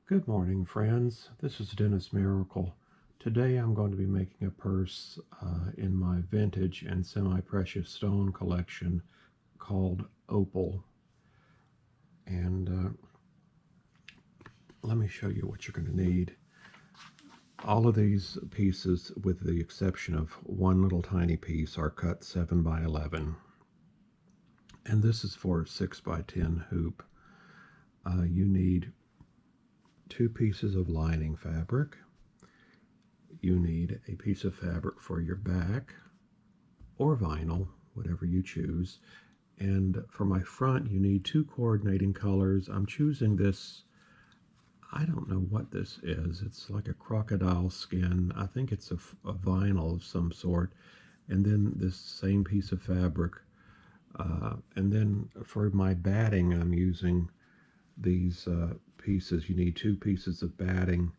Good morning, friends. This is Dennis Miracle. Today I'm going to be making a purse in my vintage and semi-precious stone collection called Opal. And let me show you what you're going to need. All of these pieces, with the exception of one little tiny piece, are cut 7 by 11. And this is for a 6 by 10 hoop. You need 2 pieces of lining fabric. You need a piece of fabric for your back, or vinyl, whatever you choose. And for my front, you need 2 coordinating colors. I'm choosing this, I don't know what this is. It's like a crocodile skin. I think it's a vinyl of some sort. And then this same piece of fabric. And then for my batting, I'm using these pieces. You need 2 pieces of batting,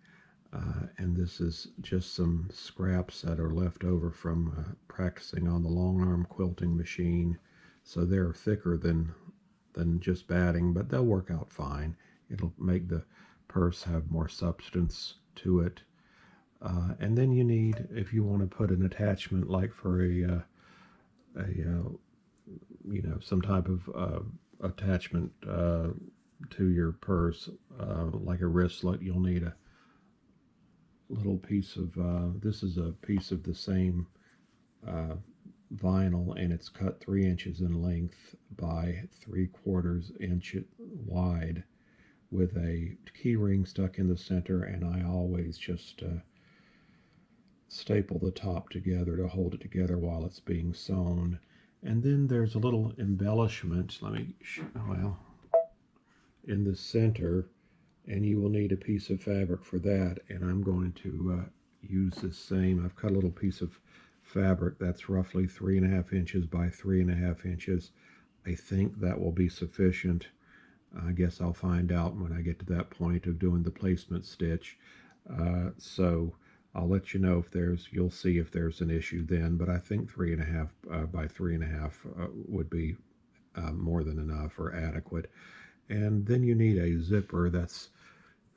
and this is just some scraps that are left over from practicing on the long arm quilting machine. So they're thicker than just batting, but they'll work out fine. It'll make the purse have more substance to it. And then you need, if you want to put an attachment like for some type of attachment to your purse, like a wristlet, you'll need a little piece of, this is a piece of the same vinyl, and it's cut 3 inches in length by 3/4 inch wide, with a key ring stuck in the center, and I always just staple the top together to hold it together while it's being sewn. And then there's a little embellishment, in the center, and you will need a piece of fabric for that, and I'm going to use this same. I've cut a little piece of fabric that's roughly 3.5 inches by 3.5 inches. I think that will be sufficient. I guess I'll find out when I get to that point of doing the placement stitch. So I'll let you know if you'll see if there's an issue then, but I think 3.5 by 3.5 would be more than enough or adequate. And then you need a zipper.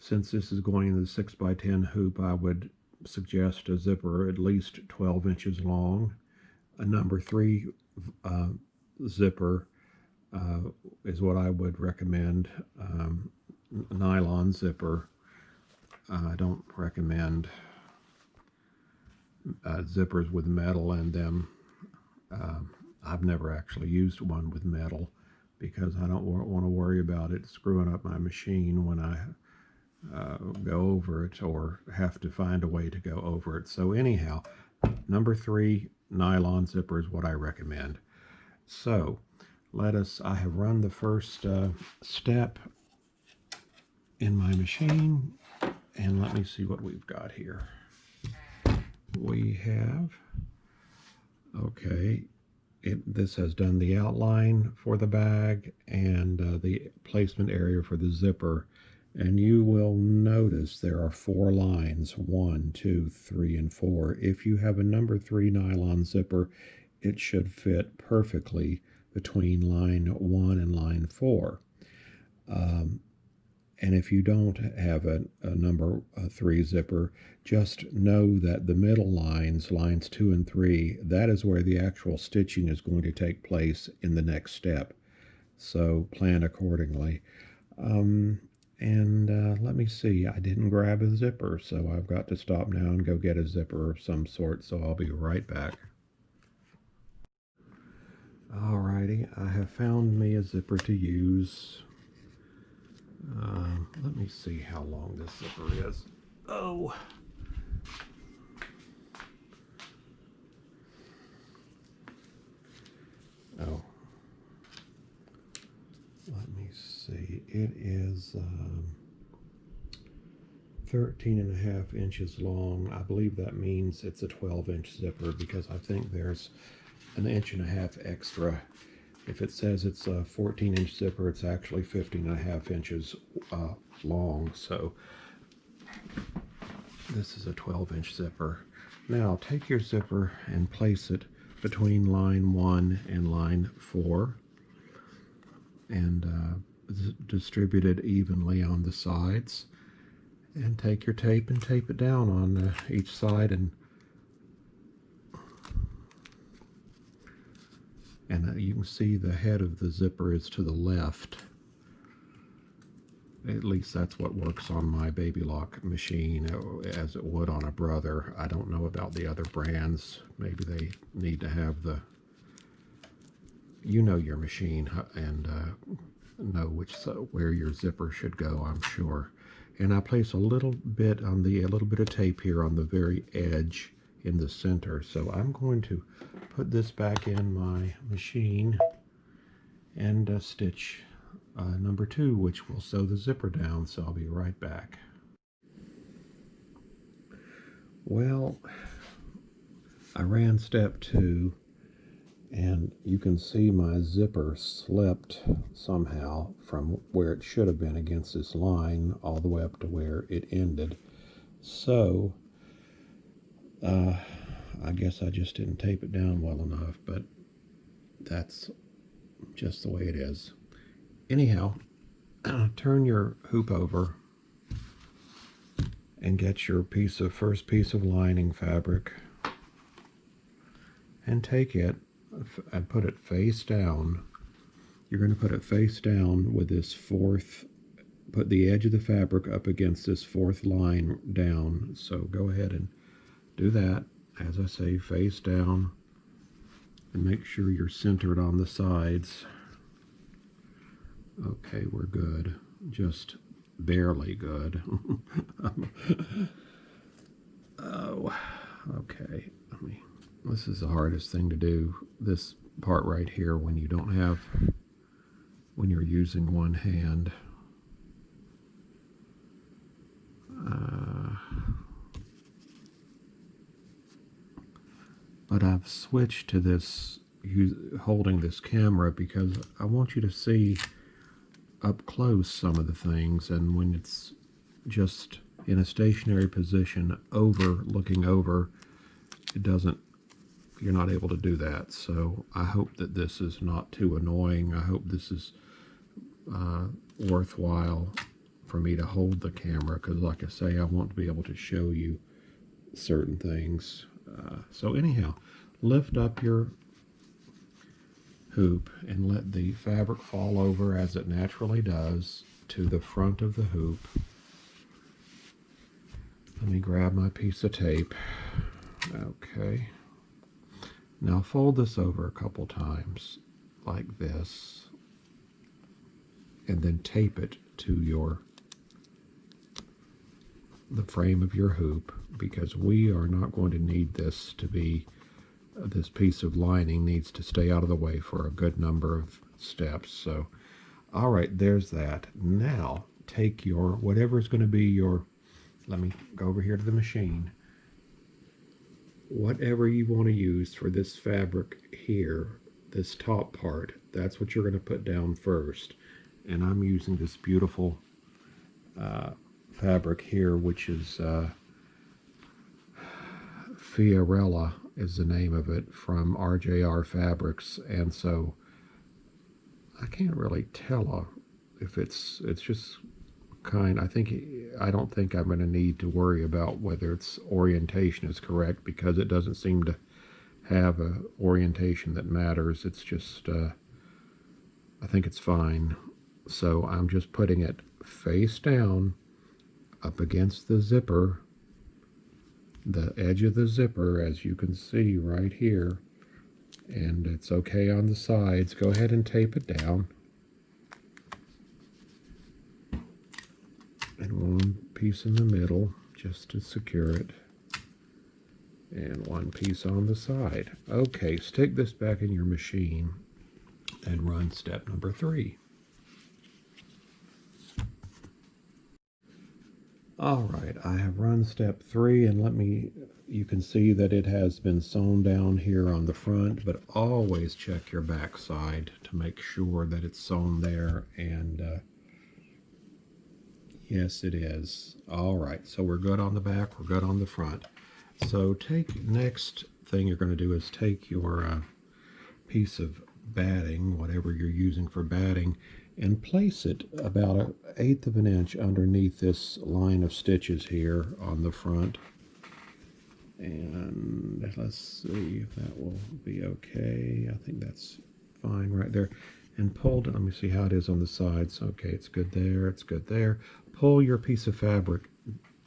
Since this is going in the 6 by 10 hoop, I would suggest a zipper at least 12 inches long. A number 3 zipper is what I would recommend. Nylon zipper. I don't recommend zippers with metal in them. I've never actually used one with metal, because I don't want to worry about it screwing up my machine when I go over it, or have to find a way to go over it. So anyhow, number 3 nylon zipper is what I recommend. So I have run the first step in my machine, and let me see what we've got here. We have, okay, this has done the outline for the bag and the placement area for the zipper. And you will notice there are 4 lines, 1, 2, 3, and 4. If you have a number 3 nylon zipper, it should fit perfectly between line 1 and line 4. And if you don't have a number 3 zipper, just know that the middle lines 2 and 3, that is where the actual stitching is going to take place in the next step. So plan accordingly. Let me see, I didn't grab a zipper, so I've got to stop now and go get a zipper of some sort, so I'll be right back. Alrighty, I have found me a zipper to use. Let me see how long this zipper is. Oh! Oh. Let me see. It is 13.5 inches long. I believe that means it's a 12-inch zipper, because I think there's an 1.5 inches extra. If it says it's a 14-inch zipper, it's actually 15.5 inches long. So this is a 12-inch zipper. Now take your zipper and place it between line 1 and line 4, and distribute it evenly on the sides. And take your tape and tape it down on each side, and you can see the head of the zipper is to the left. At least that's what works on my Baby Lock machine, as it would on a Brother. I don't know about the other brands. Maybe they need to have the, you know, your machine and know where your zipper should go, I'm sure. And I place a little bit of tape here on the very edge in the center. So I'm going to put this back in my machine and stitch number 2, which will sew the zipper down. So I'll be right back. Well, I ran step 2, and you can see my zipper slipped somehow from where it should have been against this line all the way up to where it ended. So I guess I just didn't tape it down well enough, but that's just the way it is. Anyhow, turn your hoop over and get your first piece of lining fabric and take it and put it face down. You're going to put it face down with this put the edge of the fabric up against this 4th line down. So go ahead and do that. As I say, face down, and make sure you're centered on the sides. Okay, we're good. Just barely good. Oh, okay. This is the hardest thing to do, this part right here, when you're using one hand. But I've switched to this, holding this camera, because I want you to see up close some of the things, and when it's just in a stationary position looking over, you're not able to do that. So I hope that this is not too annoying. I hope this is worthwhile for me to hold the camera, because like I say, I want to be able to show you certain things. So anyhow, lift up your hoop and let the fabric fall over as it naturally does to the front of the hoop. Let me grab my piece of tape. Okay. Now fold this over a couple times like this, and then tape it to the frame of your hoop, because we are not going to need this to be, this piece of lining needs to stay out of the way for a good number of steps. So, all right, there's that. Now take whatever is going to be let me go over here to the machine. Whatever you want to use for this fabric here, this top part, that's what you're going to put down first. And I'm using this beautiful fabric here, which is Fiorella is the name of it, from RJR Fabrics. And so I can't really tell if it's just I don't think I'm going to need to worry about whether its orientation is correct, because it doesn't seem to have a orientation that matters. It's just I think it's fine. So I'm just putting it face down up against the zipper, the edge of the zipper, as you can see right here, and it's okay on the sides. Go ahead and tape it down. And one piece in the middle just to secure it, and one piece on the side. Okay, stick this back in your machine and run step number 3. All right, I have run step 3, and you can see that it has been sewn down here on the front, but always check your back side to make sure that it's sewn there, and yes, it is. All right, so we're good on the back, we're good on the front. So next thing you're going to do is take your piece of batting, whatever you're using for batting, and place it about 1/8 of an inch underneath this line of stitches here on the front. And let's see if that will be okay. I think that's fine right there. And pulled, let me see how it is on the sides. Okay, it's good there, it's good there. Pull your piece of fabric,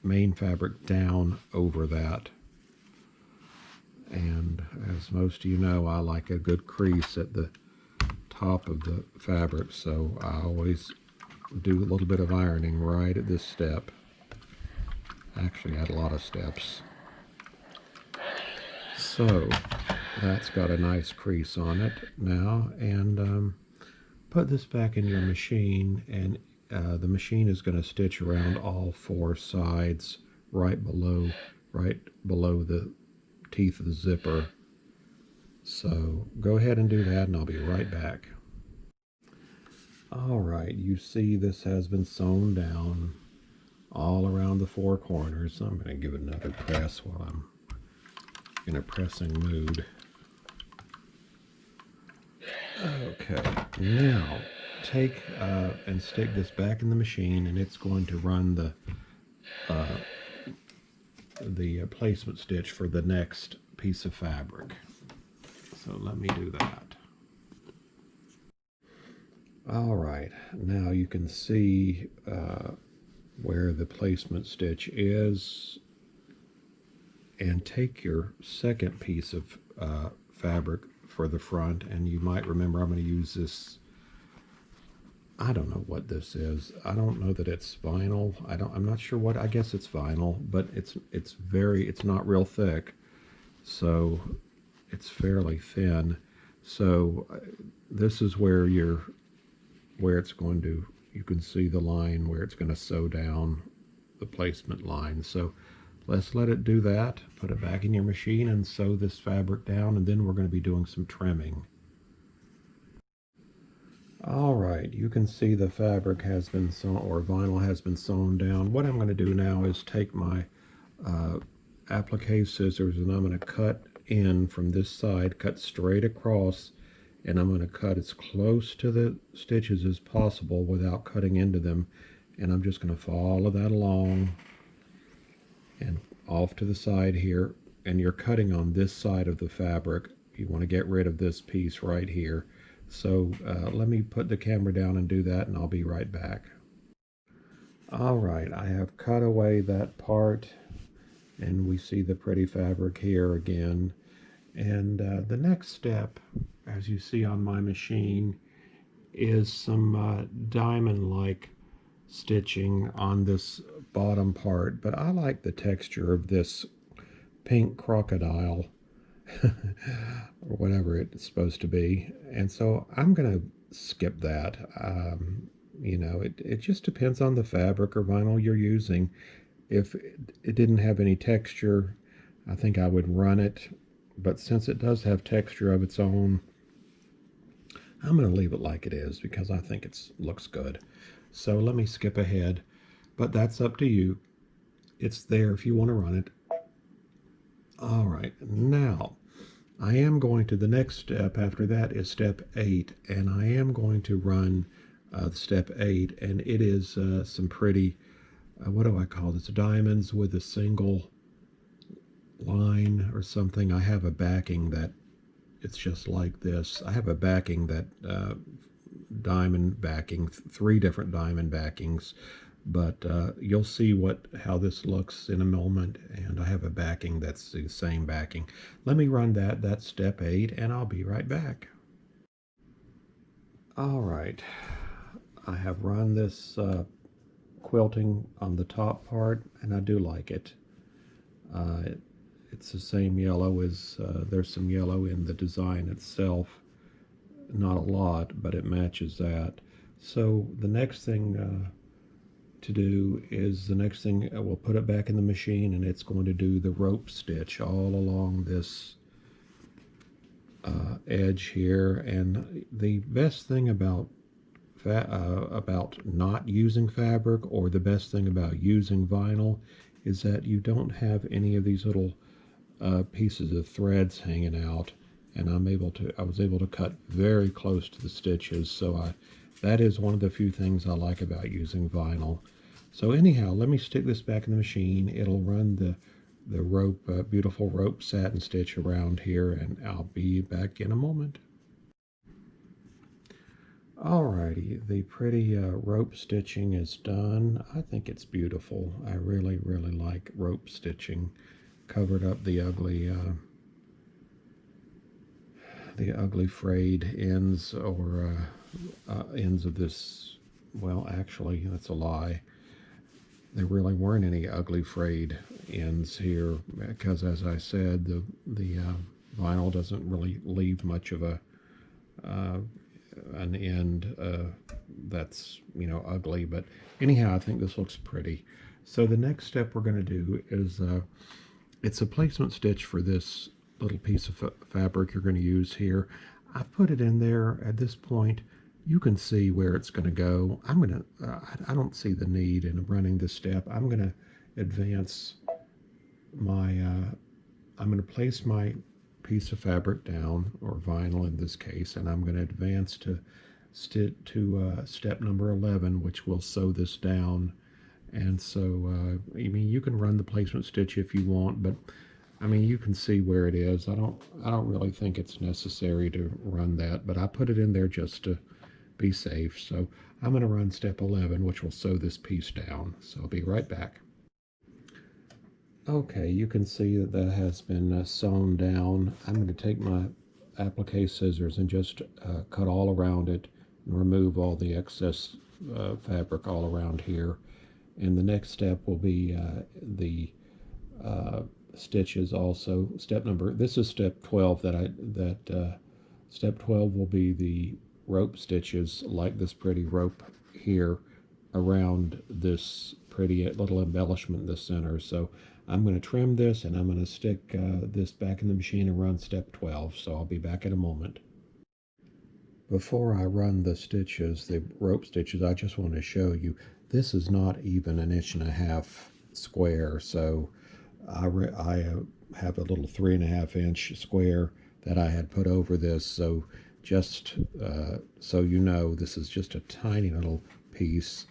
main fabric, down over that. And as most of you know, I like a good crease at the top of the fabric, so I always do a little bit of ironing right at this step. Actually, I had a lot of steps. So that's got a nice crease on it now, and put this back in your machine, and the machine is going to stitch around all 4 sides right below the teeth of the zipper. So go ahead and do that, and I'll be right back. All right, you see this has been sewn down all around the 4 corners. So I'm going to give it another press while I'm in a pressing mood. Okay, now take and stick this back in the machine, and it's going to run the placement stitch for the next piece of fabric. So let me do that. All right, now you can see where the placement stitch is, and take your second piece of fabric for the front, and you might remember I'm going to use this, I don't know what this is. I don't know that it's vinyl. I'm not sure what. I guess it's vinyl, but it's not real thick, so it's fairly thin. So this is where it's going to, you can see the line where it's going to sew down the placement line. So let's let it do that. Put it back in your machine and sew this fabric down, and then we're going to be doing some trimming. All right, you can see the fabric has been sewn, or vinyl has been sewn down. What I'm going to do now is take my applique scissors, and I'm going to cut in from this side, cut straight across, and I'm going to cut as close to the stitches as possible without cutting into them. And I'm just going to follow that along and off to the side here. And you're cutting on this side of the fabric. You want to get rid of this piece right here. So let me put the camera down and do that, and I'll be right back. All right, I have cut away that part, and we see the pretty fabric here again. And the next step, as you see on my machine, is some diamond-like stitching on this bottom part. But I like the texture of this pink crocodile or whatever it's supposed to be, and so I'm gonna skip that. You know, it just depends on the fabric or vinyl you're using. If it didn't have any texture, I think I would run it, but since it does have texture of its own, I'm going to leave it like it is because I think it looks good. So let me skip ahead, but that's up to you. It's there if you want to run it. All right, now I am going to, the next step after that is step 8, and I am going to run step 8, and it is some pretty, what do I call this, diamonds with a single line or something. I have a backing that it's just like this. I have a backing that diamond backing, 3 different diamond backings, but you'll see how this looks in a moment, and I have a backing that's the same backing. Let me run that. That's step 8, and I'll be right back. All right, I have run this quilting on the top part, and I do like it. It's the same yellow as, there's some yellow in the design itself. Not a lot, but it matches that. So the next thing to do is, we'll put it back in the machine, and it's going to do the rope stitch all along this edge here. And the best thing about not using fabric, or the best thing about using vinyl, is that you don't have any of these little pieces of threads hanging out, and I was able to cut very close to the stitches. So that is one of the few things I like about using vinyl. So anyhow, let me stick this back in the machine. It'll run the rope, beautiful rope satin stitch around here, and I'll be back in a moment. Alrighty, the pretty rope stitching is done. I think it's beautiful. I really, really like rope stitching. Covered up the ugly frayed ends or ends of this. Well, actually, that's a lie. There really weren't any ugly frayed ends here because, as I said, the vinyl doesn't really leave much of an end that's ugly. But anyhow, I think this looks pretty. So the next step we're going to do is it's a placement stitch for this little piece of fabric you're going to use here. I've put it in there. At this point, you can see where it's going to go. I don't see the need in running this step. I'm going to advance my, I'm going to place my piece of fabric down, or vinyl in this case, and I'm going to advance to step number 11, which will sew this down. And so, I mean, you can run the placement stitch if you want, but I mean, you can see where it is. I don't really think it's necessary to run that, but I put it in there just to be safe. So I'm going to run step 11, which will sew this piece down. So I'll be right back. Okay, you can see that that has been sewn down. I'm going to take my applique scissors and just cut all around it and remove all the excess fabric all around here. And the next step will be the stitches also. This is step 12 step 12 will be the rope stitches, like this pretty rope here around this pretty little embellishment in the center. So I'm going to trim this, and I'm going to stick this back in the machine and run step 12. So I'll be back in a moment. Before I run the stitches, the rope stitches, I just want to show you, this is not even 1.5 inch square. So I have a little 3.5 inch square that I had put over this. So just so you know, this is just a tiny little piece.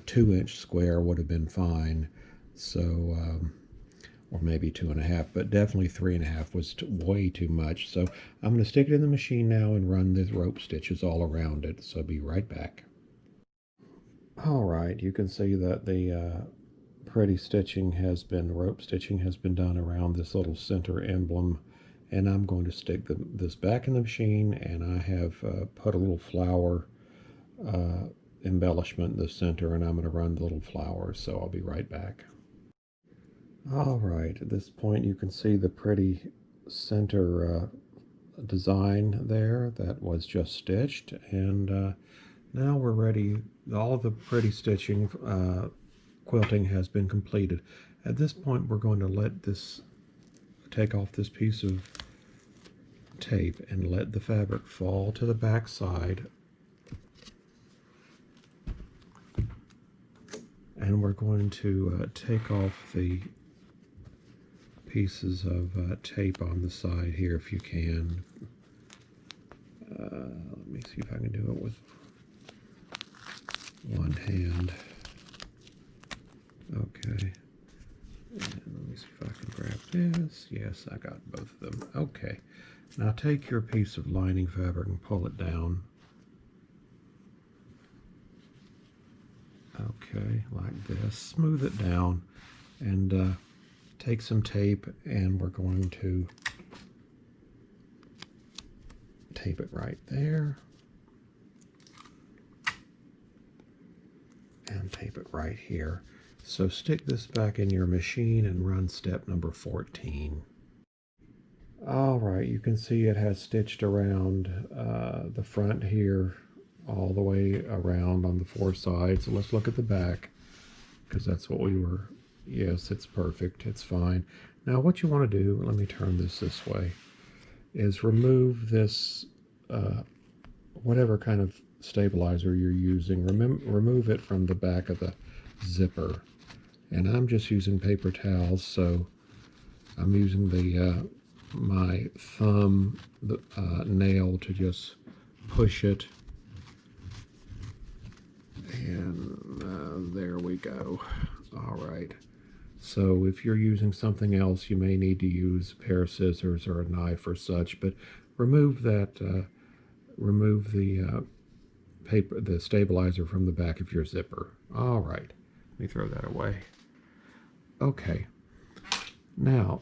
2 inch square would have been fine. So, or maybe 2.5, but definitely 3.5 was way too much. So I'm going to stick it in the machine now and run the rope stitches all around it. So I'll be right back. All right, you can see that the pretty rope stitching has been done around this little center emblem. And I'm going to stick this back in the machine, and I have put a little flower embellishment in the center, and I'm going to run the little flowers. So I'll be right back. All right, at this point you can see the pretty center design there that was just stitched, and now we're ready. All the pretty stitching quilting has been completed. At this point, we're going to take off this piece of tape and let the fabric fall to the back side, and we're going to take off the pieces of tape on the side here if you can. Let me see if I can do it with one hand. Okay. And let me see if I can grab this. Yes, I got both of them. Okay. Now take your piece of lining fabric and pull it down. Okay, like this. Smooth it down and take some tape, and we're going to tape it right there. And tape it right here. So stick this back in your machine and run step number 14. All right, you can see it has stitched around the front here all the way around on the 4 sides. So let's look at the back, because that's what we were. Yes, it's perfect. It's fine. Now what you want to do, let me turn this way, is remove this, whatever kind of stabilizer you're using, remove it from the back of the zipper. And I'm just using paper towels, so I'm using the my thumb nail to just push it, and there we go. All right. So if you're using something else, you may need to use a pair of scissors or a knife or such, but remove that, remove the paper, the stabilizer from the back of your zipper. All right, let me throw that away. Okay, now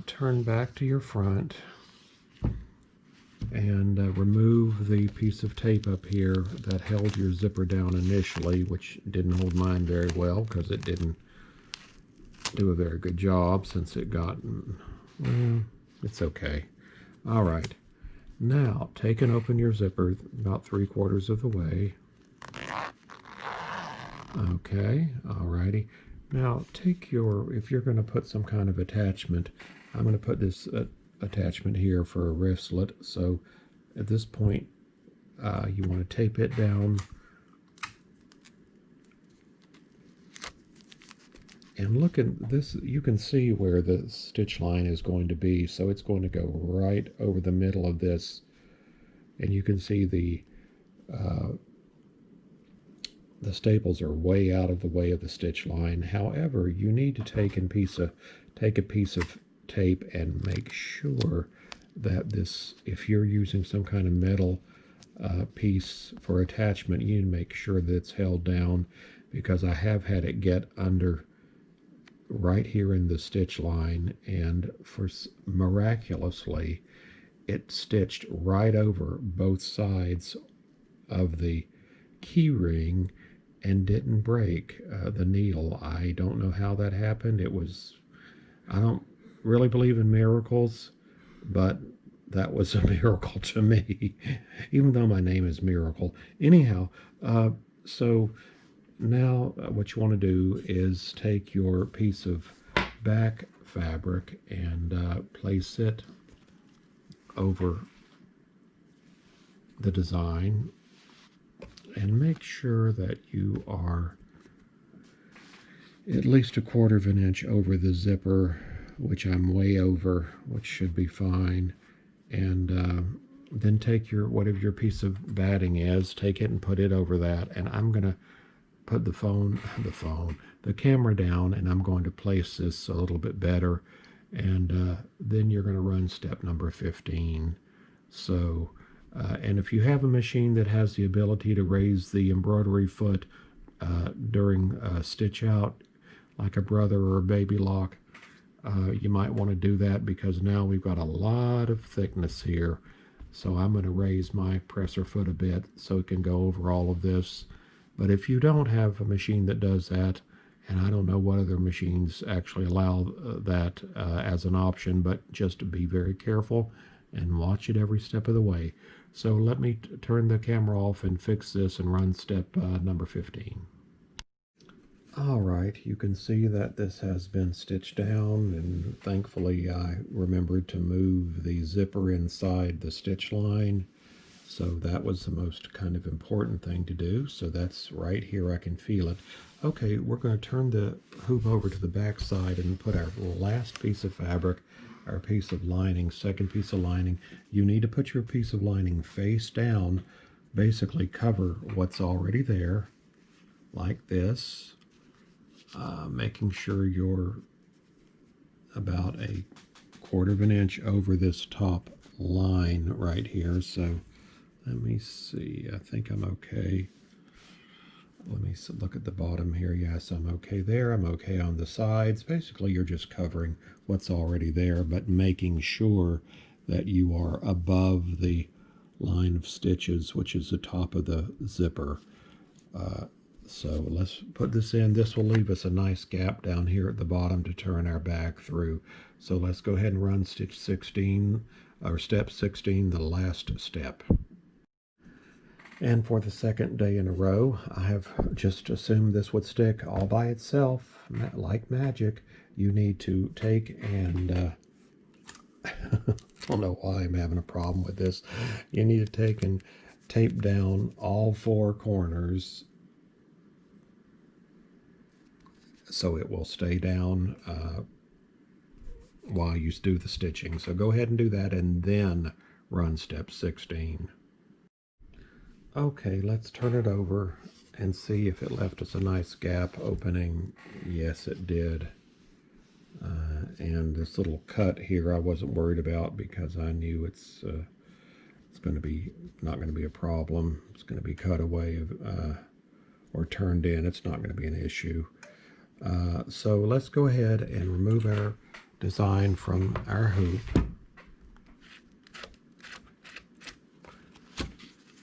turn back to your front and remove the piece of tape up here that held your zipper down initially, which didn't hold mine very well because it didn't do a very good job since it got, well, it's okay. All right, now take and open your zipper about 3/4 of the way. Okay, alrighty. Now take your, if you're going to put some kind of attachment, I'm going to put this attachment here for a wristlet. So at this point, you want to tape it down. And look at this, you can see where the stitch line is going to be. So it's going to go right over the middle of this. And you can see the staples are way out of the way of the stitch line. However, you need to take a piece of tape and make sure that this, if you're using some kind of metal piece for attachment, you need to make sure that it's held down, because I have had it get under right here in the stitch line, and miraculously it stitched right over both sides of the key ring and didn't break the needle. I don't know how that happened. I don't really believe in miracles, but that was a miracle to me, even though my name is Miracle. Anyhow, so now what you want to do is take your piece of back fabric and place it over the design, and make sure that you are at least 1/4 of an inch over the zipper, which I'm way over, which should be fine. And then take your, whatever your piece of batting is, take it and put it over that. And I'm going to put the camera down, and I'm going to place this a little bit better. And then you're going to run step number 15. So, and if you have a machine that has the ability to raise the embroidery foot during stitch out, like a brother or a baby lock, you might want to do that, because now we've got a lot of thickness here. So I'm going to raise my presser foot a bit so it can go over all of this. But if you don't have a machine that does that, and I don't know what other machines actually allow that as an option, but just to be very careful and watch it every step of the way. So let me turn the camera off and fix this and run step number 15. All right, you can see that this has been stitched down, and thankfully I remembered to move the zipper inside the stitch line. So that was the most kind of important thing to do. So that's right here, I can feel it. Okay, we're going to turn the hoop over to the back side and put our last piece of fabric, our piece of lining, second piece of lining. You need to put your piece of lining face down, basically cover what's already there, like this, making sure you're about 1/4 of an inch over this top line right here. So let me see, I think I'm okay. Let me look at the bottom here. Yes, I'm okay there. I'm okay on the sides. Basically, you're just covering what's already there, but making sure that you are above the line of stitches, which is the top of the zipper. So let's put this in. This will leave us a nice gap down here at the bottom to turn our bag through. So let's go ahead and run stitch 16, or step 16, the last step. And for the second day in a row, I have just assumed this would stick all by itself, like magic. You need to take and, I don't know why I'm having a problem with this. You need to take and tape down all 4 corners so it will stay down while you do the stitching. So go ahead and do that and then run step 16. Okay, let's turn it over and see if it left us a nice gap opening. Yes, it did. And this little cut here I wasn't worried about because I knew it's going to be not going to be a problem. It's going to be cut away or turned in. It's not going to be an issue. So let's go ahead and remove our design from our hoop.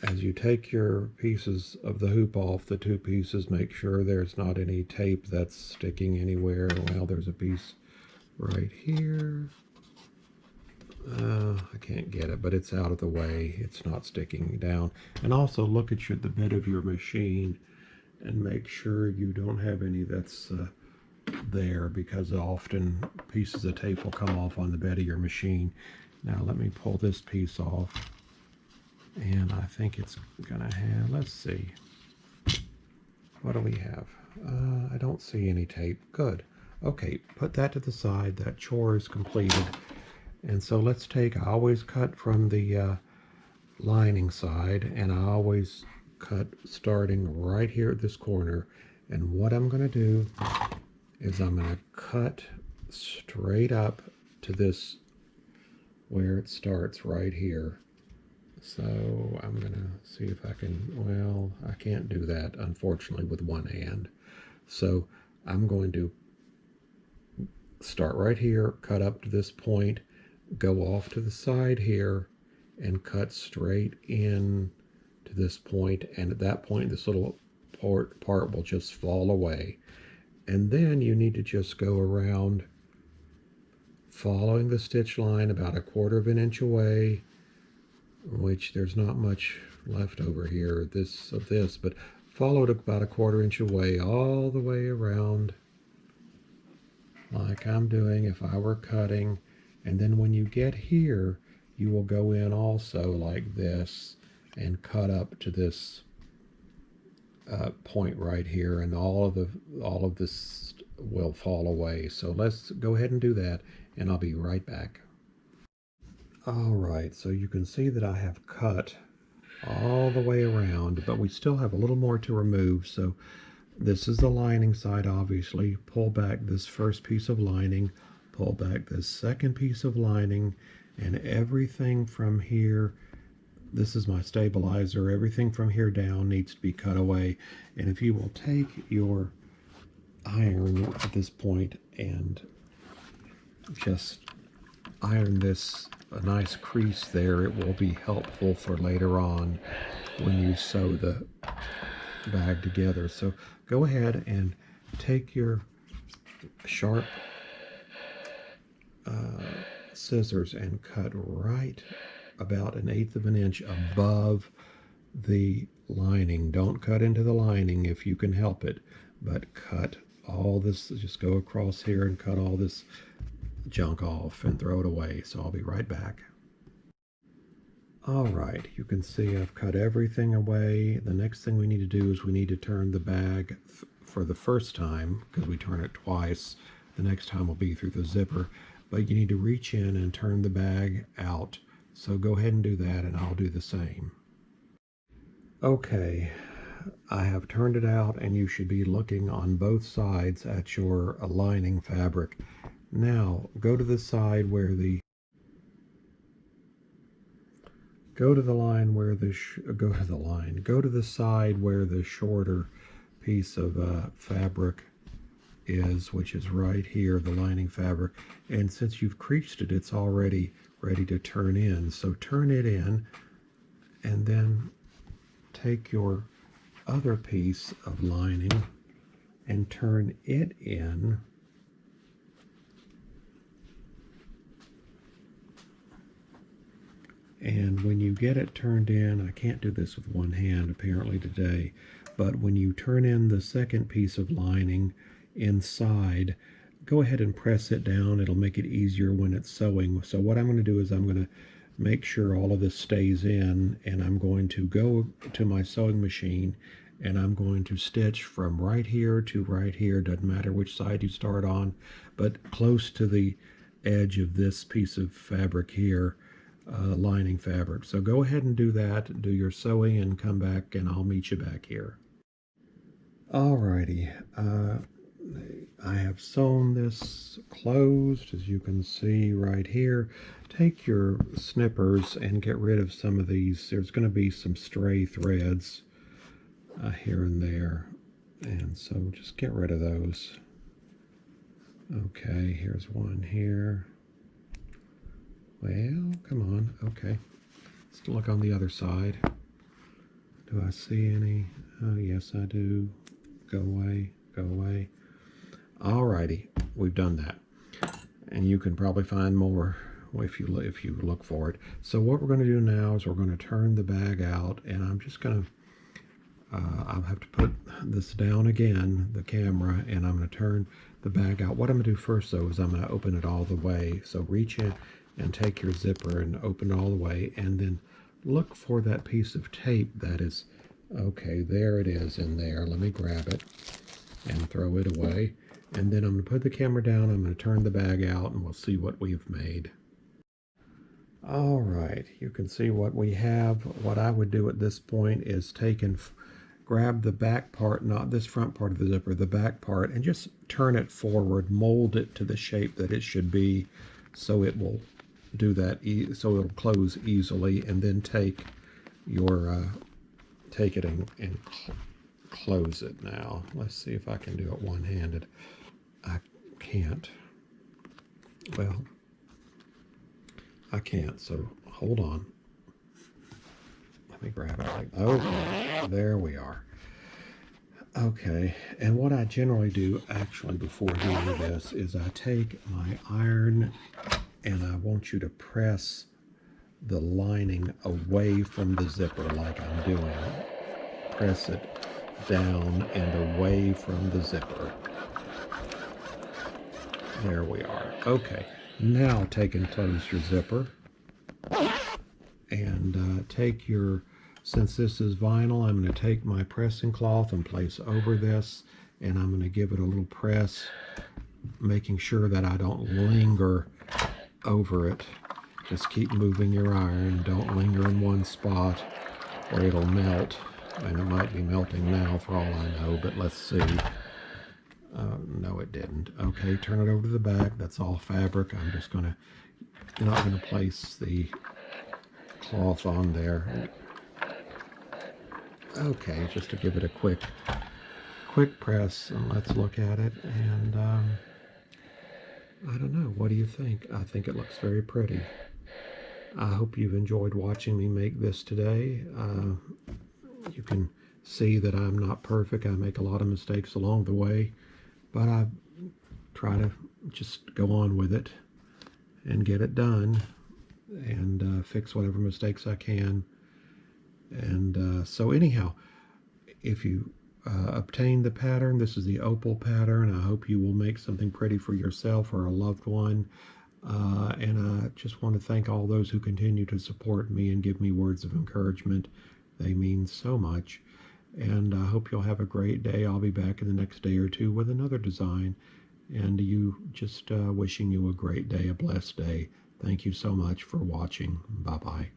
As you take your pieces of the hoop off, the two pieces, make sure there's not any tape that's sticking anywhere. Well, there's a piece right here. I can't get it, but it's out of the way. It's not sticking down. And also look at the bed of your machine and make sure you don't have any that's there, because often pieces of tape will come off on the bed of your machine. Now let me pull this piece off. And I think it's gonna have, let's see, what do we have? I don't see any tape. Good. Okay, put that to the side. That chore is completed. And so let's take, I always cut from the lining side, and I always cut starting right here at this corner. And what I'm gonna do is I'm gonna cut straight up to this, where it starts right here. So I'm gonna see if I can, well, I can't do that unfortunately with one hand. So I'm going to start right here, cut up to this point, go off to the side here, and cut straight in to this point. And at that point, this little part will just fall away. And then you need to just go around following the stitch line about 1/4 of an inch away, which there's not much left over here of this, but follow it about 1/4 inch away all the way around, like I'm doing if I were cutting. And then when you get here, you will go in also like this and cut up to this point right here, and all of this will fall away. So let's go ahead and do that, and I'll be right back. All right, so you can see that I have cut all the way around, but we still have a little more to remove. So this is the lining side, obviously. Pull back this first piece of lining, pull back this second piece of lining, and everything from here, this is my stabilizer, everything from here down needs to be cut away. And if you will take your iron at this point and just iron this a nice crease there, it will be helpful for later on when you sew the bag together. So go ahead and take your sharp scissors and cut right about 1/8 of an inch above the lining. Don't cut into the lining if you can help it, but cut all this, just go across here and cut all this junk off and throw it away. So I'll be right back. All right, you can see I've cut everything away. The next thing we need to do is we need to turn the bag for the first time, because we turn it twice. The next time will be through the zipper, but you need to reach in and turn the bag out. So go ahead and do that, and I'll do the same. Okay, I have turned it out, and you should be looking on both sides at your lining fabric. Now go to the side where the go to the side where the shorter piece of fabric is, which is right here, the lining fabric. And since you've creased it, it's already ready to turn in. So turn it in, and then take your other piece of lining and turn it in. And when you get it turned in, I can't do this with one hand apparently today, but when you turn in the second piece of lining inside, go ahead and press it down. It'll make it easier when it's sewing. So what I'm going to do is I'm going to make sure all of this stays in, and I'm going to go to my sewing machine, and I'm going to stitch from right here to right here. Doesn't matter which side you start on, but close to the edge of this piece of fabric here, lining fabric. So go ahead and do that, do your sewing, and come back and I'll meet you back here. Alrighty, I have sewn this closed, as you can see right here. Take your snippers and get rid of some of these. There's going to be some stray threads here and there, and so just get rid of those. Okay, here's one here. Well, come on. Okay, let's look on the other side. Do I see any? Oh, yes, I do. Go away, go away. Alrighty, we've done that, and you can probably find more if you look for it. So what we're going to do now is we're going to turn the bag out, and I'm just going to I'll have to put this down again, the camera, and I'm going to turn the bag out. What I'm going to do first, though, is I'm going to open it all the way. So reach in and take your zipper and open it all the way, and then look for that piece of tape that is, okay, there it is in there. Let me grab it and throw it away. And then I'm going to put the camera down, I'm going to turn the bag out, and we'll see what we've made. All right, you can see what we have. What I would do at this point is take and grab the back part, not this front part of the zipper, the back part, and just turn it forward, mold it to the shape that it should be, so it will do that, so it'll close easily, and then take your, take it and close it now. Let's see if I can do it one-handed. I can't. Well, I can't, so hold on. Let me grab it like, oh, there we are. Okay, and what I generally do actually before doing this is I take my iron and I want you to press the lining away from the zipper like I'm doing. Press it down and away from the zipper. There we are. Okay, now take and close your zipper, and take your, since this is vinyl, I'm going to take my pressing cloth and place over this, and I'm going to give it a little press, making sure that I don't linger over it. Just keep moving your iron. Don't linger in one spot or it'll melt, and it might be melting now for all I know, but let's see. No, it didn't. Okay, turn it over to the back. That's all fabric. I'm just not going to place the cloth on there. Okay, just to give it a quick press, and let's look at it. And I don't know. What do you think? I think it looks very pretty. I hope you've enjoyed watching me make this today. You can see that I'm not perfect. I make a lot of mistakes along the way, but I try to just go on with it and get it done, and fix whatever mistakes I can. And so anyhow, if you obtain the pattern, this is the Opal pattern. I hope you will make something pretty for yourself or a loved one. And I just want to thank all those who continue to support me and give me words of encouragement. They mean so much. And I hope you'll have a great day. I'll be back in the next day or two with another design. And you just wishing you a great day, a blessed day. Thank you so much for watching. Bye-bye.